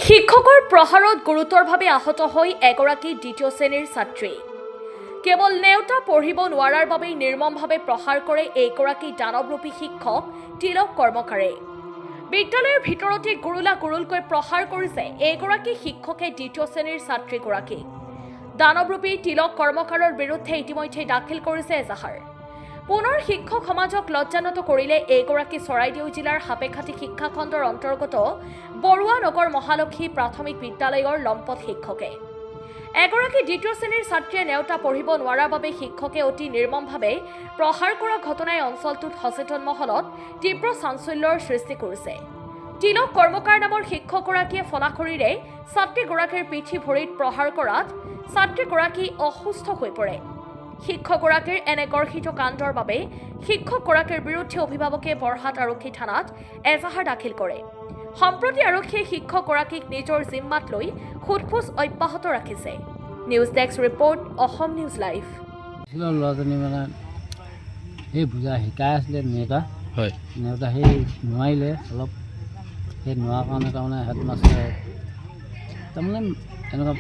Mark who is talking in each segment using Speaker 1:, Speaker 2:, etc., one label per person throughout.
Speaker 1: শিক্ষকৰ প্ৰহাৰত গুৰুতৰভাৱে আহত হৈ এগৰাকী দ্বিতীয় শ্ৰেণীৰ ছাত্ৰী। কেৱল নেওতা পঢ়িব নোৱাৰাৰ বাবেই নিৰ্মমভাৱে প্ৰহাৰ কৰে এইগৰাকী দানৱৰূপী শিক্ষক তিলক কৰ্মকাৰে। বিদ্যালয়ৰ ভিতৰতে গুৰুলকৈ প্ৰহাৰ কৰিছে এইগৰাকী শিক্ষকে দ্বিতীয় শ্ৰেণীৰ ছাত্ৰীগৰাকীক। দানৱৰূপী তিলক কৰ্মকাৰৰ বিৰুদ্ধে ইতিমধ্যে দাখিল কৰিছে এজাহাৰ। পুনৰ শিক্ষক সমাজক লজ্জানত কৰিলে এইগৰাকী চৰাইদেউ জিলাৰ সাপেখাতী শিক্ষাখণ্ডৰ অন্তৰ্গত বৰুৱা নগৰ মহালক্ষী প্ৰাথমিক বিদ্যালয়ৰ লম্পট শিক্ষকে। এগৰাকী দ্বিতীয় শ্ৰেণীৰ ছাত্ৰীয়ে নেওতা পঢ়িব নোৱাৰাৰ বাবে শিক্ষকে অতি নিৰ্মমভাৱে প্ৰহাৰ কৰা ঘটনাই অঞ্চলটোত সচেতন মহলত তীব্ৰ চাঞ্চল্যৰ সৃষ্টি কৰিছে। তিলক কৰ্মকাৰ নামৰ শিক্ষকগৰাকীয়ে ফলাখৰিৰে ছাত্ৰীগৰাকীৰ পিঠি ভৰিত প্ৰহাৰ কৰাত ছাত্ৰীগৰাকী অসুস্থ হৈ পৰে। শিক্ষকগৰাকীৰ এনে গৰ্হিত কাণ্ডৰ বাবে শিক্ষকগৰাকীৰ বিৰুদ্ধে অভিভাৱকে বৰহাট আৰক্ষী থানাত এজাহাৰ দাখিল কৰে। সম্প্ৰতি আৰক্ষীয়ে শিক্ষকগৰাকীক নিজৰ জিম্মাত লৈ সোধপোছ অব্যাহত ৰাখিছে। News desk report, Asom news live.
Speaker 2: ল'ৰাজনী মানে সেই বুজা শিকাই আছিলে নেওতা,
Speaker 3: হয়
Speaker 2: নেওতা সেই নোৱাৰিলে অলপ, সেই নোৱাৰা কাৰণে তাৰমানে হেডমাষ্টাৰে তাৰমানে এনেকুৱা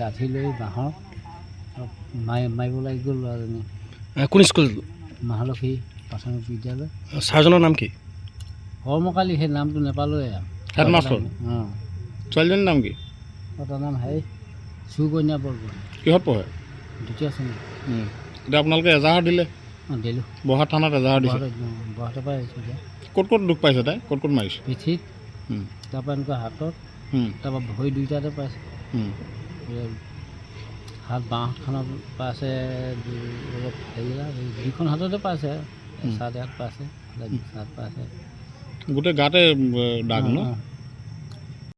Speaker 2: লাঠি লৈ বাঁহৰ মাৰিব লাগি গ'ল ল'ৰাজনী।
Speaker 3: কোন স্কুল?
Speaker 2: মহালক্ষী প্ৰাথমিক বিদ্যালয়।
Speaker 3: ছাৰজনৰ নাম কি?
Speaker 2: কৰ্মকালী, সেই নামটো নাপালোৱে।
Speaker 3: হেডমাষ্টাৰ
Speaker 2: অঁ,
Speaker 3: ছোৱালীজনীৰ নাম কি?
Speaker 2: তাৰ নাম হেৰি সুকন্যা বৰগোহাঁই,
Speaker 3: কিহত পঢ়ে?
Speaker 2: দ্বিতীয় শ্ৰেণী।
Speaker 3: এতিয়া আপোনালোকে এজাহাৰ দিলে?
Speaker 2: অঁ, দিলোঁ।
Speaker 3: বৰহাট থানাত এজাহাৰ দিছে।
Speaker 2: বৰহাটৰ পৰা আহিছোঁ এতিয়া।
Speaker 3: ক'ত দুখ পাইছে তাই? ক'ত মাৰিছে?
Speaker 2: পিঠিত, তাৰপৰা এনেকুৱা হাতত, তাৰপৰা ভৰি দুইটাতে পাইছে। হাত বাঁহখনত পাইছে অলপ হেৰিলা, দুইখন হাততে পাইছে, চাৰ্ট হাত পাইছে, হাত পাইছে।
Speaker 3: গোটেই গাতে দাগ ন?